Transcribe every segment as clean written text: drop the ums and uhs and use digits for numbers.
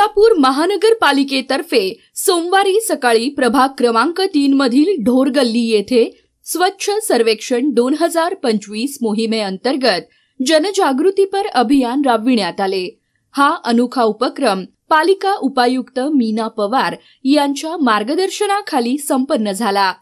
सोलापूर महानगरपालिकेतर्फे सोमवारी सकाळी प्रभाग क्रमांक 3 मधील ढोरगल्ली येथे स्वच्छ सर्वेक्षण 2025 मोहिमेअंतर्गत जनजागृतीपर अभियान राबविण्यात आले। हा अनोखा उपक्रम पालिका उपायुक्त मीना पवार यांच्या मार्गदर्शनाखाली संपन्न झाला।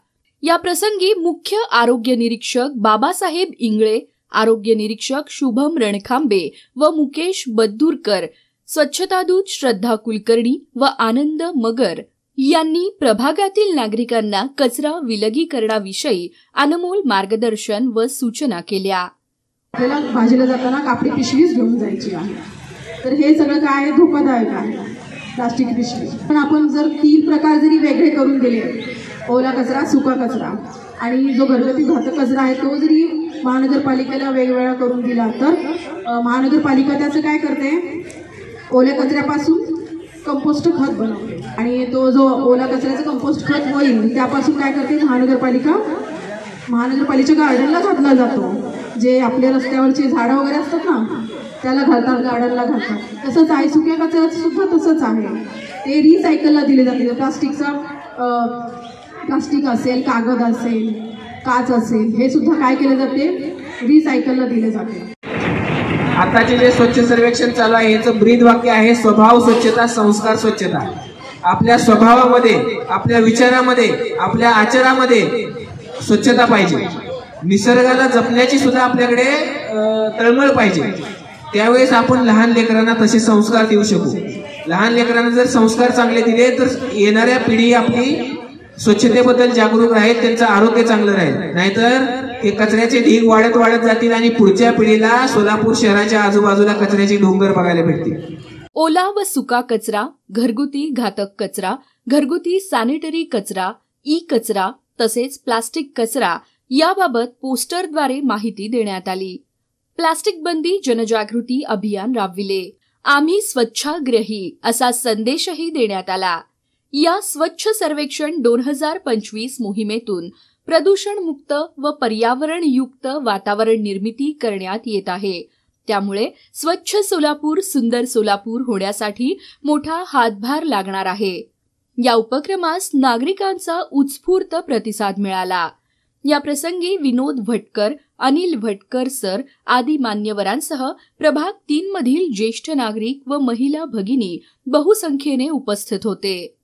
या प्रसंगी मुख्य आरोग्य निरीक्षक बाबासाहेब इंगळे, आरोग्य निरीक्षक शुभम रणखांबे व मुकेश बद्दूरकर, स्वच्छतादूत श्रद्धा कुलकर्णी व आनंद मगर यांनी प्रभागातील नागरिकांना कचरा विलगीकरणाविषयी अनमोल मार्गदर्शन व सूचना केल्या। आपल्याला भाजीला जाताना कापडी पिशवीच घेऊन जायची आहे, तर हे सगळं काय धोकादायक आहे प्लास्टिक पिशवी। पण आपण जर 3 प्रकार जरी वेगळे करून दिले, ओला कचरा, सुका कचरा आणि जो घरगुती घातक कचरा आहे तो जरी महानगरपालिकेला वेगवेगळा करून दिला, तर महानगरपालिका त्याचं काय करते, ओल्या कचऱ्यापासून कंपोस्ट खत बनवते आणि तो जो ओला कचऱ्याचं कंपोस्ट खत होईल त्यापासून काय करते महानगरपालिकेच्या गार्डनला घातला जातो। जे आपल्या रस्त्यावरचे झाडं वगैरे असतात ना त्याला घालतात, गार्डनला घालतात। तसंच आहे सुक्या कचऱ्याचं सुद्धा तसंच आहे, ते रिसायकलला दिले जाते। प्लास्टिक असेल, कागद असेल, काच असेल, हे सुद्धा काय केले जाते, रिसायकलला दिले जाते। आताचे जे स्वच्छ सर्वेक्षण चालू आहे याचं ब्रीद वाक्य आहे, स्वभाव स्वच्छता, संस्कार स्वच्छता। आपल्या स्वभावामध्ये, आपल्या विचारामध्ये, आपल्या आचरणामध्ये स्वच्छता पाहिजे। निसर्गाला जपण्याची सुद्धा आपल्याकडे तळमळ पाहिजे। त्यावेळेस आपण लहान लेकरांना तसे संस्कार देऊ शकू। लहान लेकरांना जर संस्कार चांगले दिले तर येणाऱ्या पिढी आपली स्वच्छतेबद्दल जागरूक राहील, त्यांचं आरोग्य चांगलं राहील। नाहीतर हे कचऱ्याचे ढीग वाढत वाढत जातील आणि पुढच्या पिढीला सोलापूर शहराच्या आजूबाजूला कचऱ्याचे डोंगर बघायला भेटतील। ओला व सुका कचरा, घरगुती घातक कचरा, घरगुती सॅनिटरी कचरा, ई कचरा तसेच प्लास्टिक कचरा याबाबत पोस्टरद्वारे माहिती देण्यात आली। प्लास्टिक बंदी जनजागृती अभियान राबविले। आम्ही स्वच्छाग्रही असा संदेशही देण्यात आला। या स्वच्छ सर्वेक्षण 2025 मोहिमेतून प्रदूषणमुक्त व पर्यावरणयुक्त वातावरण निर्मिती करण्यात येत आहे। त्यामुळे स्वच्छ सोलापूर, सुंदर सोलापूर होण्यासाठी मोठा हातभार लागणार आहे। या उपक्रमास नागरिकांचा उत्स्फूर्त प्रतिसाद मिळाला। या प्रसंगी विनोद भटकर, अनिल भटकर सर आदी मान्यवरांसह प्रभाग 3 मधील ज्येष्ठ नागरिक व महिला भगिनी बहुसंख्येने उपस्थित होते।